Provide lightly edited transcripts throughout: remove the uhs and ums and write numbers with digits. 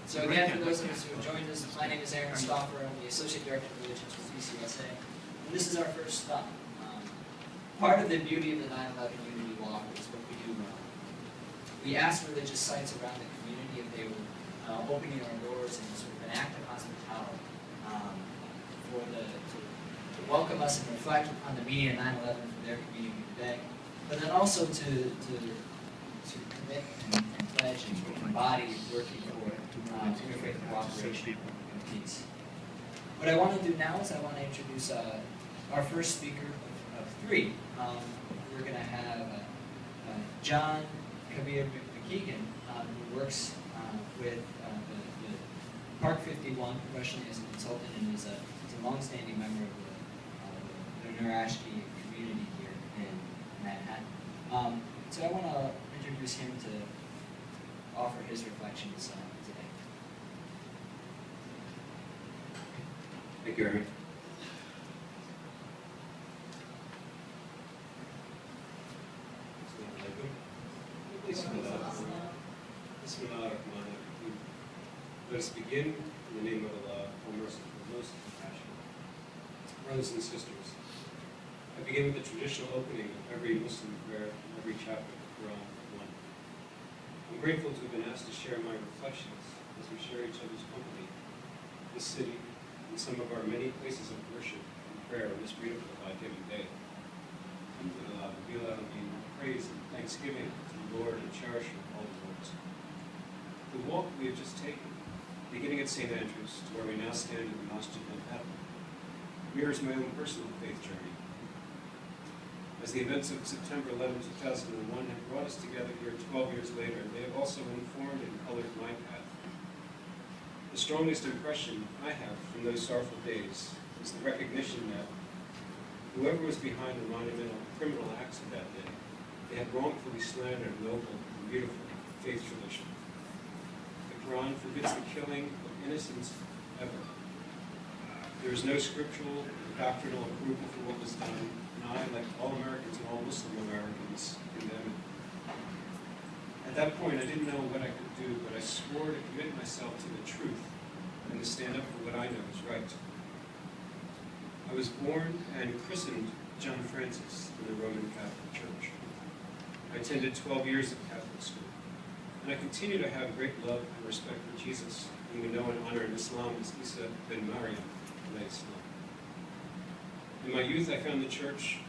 So again, for those of us who have joined us, my name is Aaron Stauffer. I'm the Associate Director of Religions with UCSA. And this is our first stop. Part of the beauty of the 9/11 Unity Walk is what we do. We ask religious sites around the community if they were opening our doors in sort of an act of hospitality to welcome us and reflect on the meaning of 9/11 for their community today, but then also to commit and pledge and embody working for interfaith cooperation and peace. What I want to do now is I want to introduce our first speaker of three. We're going to have Br Kobir, who works with the Park 51 professionally as a consultant and is a long-standing member of the Nurashki community here in Manhattan. So I want to introduce him to offer his reflections today. Thank you, Aaron. Let us begin in the name of Allah, all merciful, most compassionate. Brothers and sisters, I begin with the traditional opening of every Muslim prayer in every chapter of the Quran 1. I'm grateful to have been asked to share my reflections as we share each other's company, this city, and some of our many places of worship and prayer on this beautiful God-given day. Alhamdulillah, praise and thanksgiving to the Lord and cherisher of all the worlds. The walk we have just taken, beginning at St. Andrews to where we now stand in the Masjid, mirrors my own personal faith journey. As the events of September 11, 2001 have brought us together here 12 years later, they have also informed and colored my path. The strongest impression I have from those sorrowful days is the recognition that whoever was behind the monumental criminal acts of that day, they had wrongfully slandered a noble and beautiful faith tradition. The Quran forbids the killing of innocents ever. There is no scriptural or doctrinal approval for what was done, and I, like all Americans and all Muslim Americans, condemn it. At that point, I didn't know what I could do, but I swore to commit myself to the truth and to stand up for what I know is right. I was born and christened John Francis in the Roman Catholic Church. I attended 12 years of Catholic school, and I continue to have great love and respect for Jesus, whom we know and honor in Islam as Isa ben Maryam, Islam. In my youth, I found the church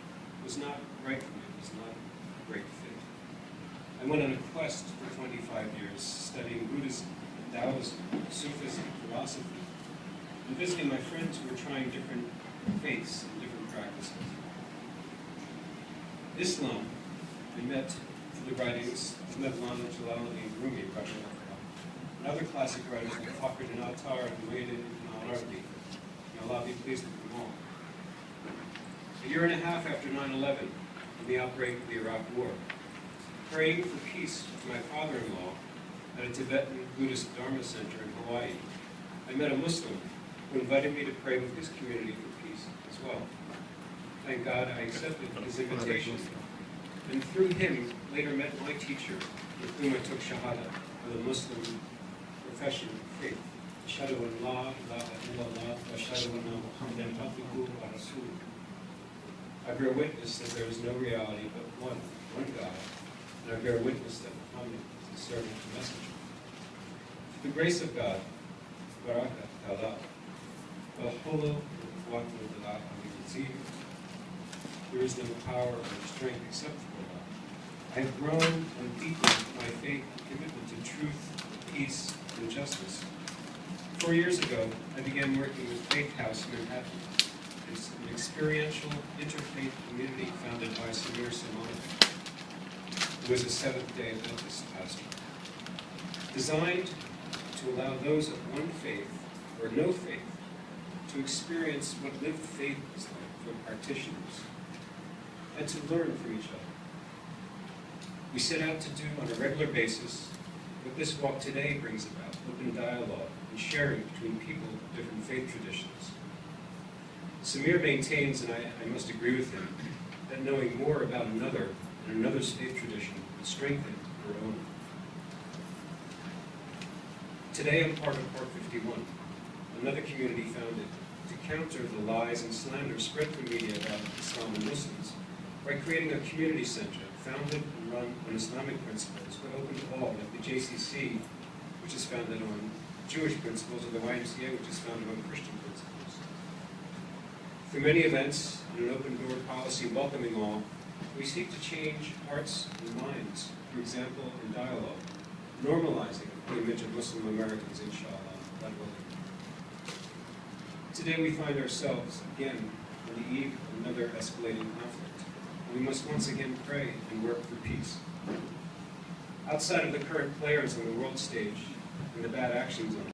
was not right for me. It was not a great fit. I went on a quest for 25 years, studying Buddhism, Taoism, Sufism, philosophy, and visiting my friends who were trying different faiths and different practices. Islam, I met through the writings of Mevlana Jalaluddin Rumi, and other classic writers like Fakhr ibn Attar and Muhyiddin ibn al-Arabi. May Allah be pleased with them all. A year and a half after 9/11, in the outbreak of the Iraq War, praying for peace with my father-in-law at a Tibetan Buddhist Dharma center in Hawaii, I met a Muslim who invited me to pray with his community for peace as well. Thank God I accepted his invitation, and through him later met my teacher, with whom I took Shahada, or the Muslim profession of faith. Ashhadu an la ilaha illallah wa ashhadu anna Muhammadan abduhu wa rasuluh. I bear witness that there is no reality but one God, and I bear witness that Muhammad is the servant and messenger. Through the grace of God, Barakat Allah, wa hawla wa quwwata illa billah, there is no power or strength except for Allah. I have grown and deepened my faith and commitment to truth, peace, and justice. 4 years ago, I began working with Faith House Manhattan. It's an experiential interfaith community founded by Samir Simon, who is a Seventh-day Adventist pastor. Designed to allow those of one faith or no faith to experience what lived faith is like for practitioners and to learn from each other. We set out to do on a regular basis what this walk today brings about: open dialogue and sharing between people of different faith traditions. Samir maintains, and I must agree with him, that knowing more about another and another's faith tradition would strengthen our own. Today I'm part of Park 51, another community founded to counter the lies and slander spread through media about Islam and Muslims by creating a community center founded and run on Islamic principles but open to all, like the JCC, which is founded on Jewish principles, or the YMCA, which is founded on Christian principles. Through many events and an open-door policy welcoming all, we seek to change hearts and minds, for example, in dialogue, normalizing the image of Muslim Americans, inshallah, God willing. Today we find ourselves again on the eve of another escalating conflict, and we must once again pray and work for peace. Outside of the current players on the world stage and the bad actions on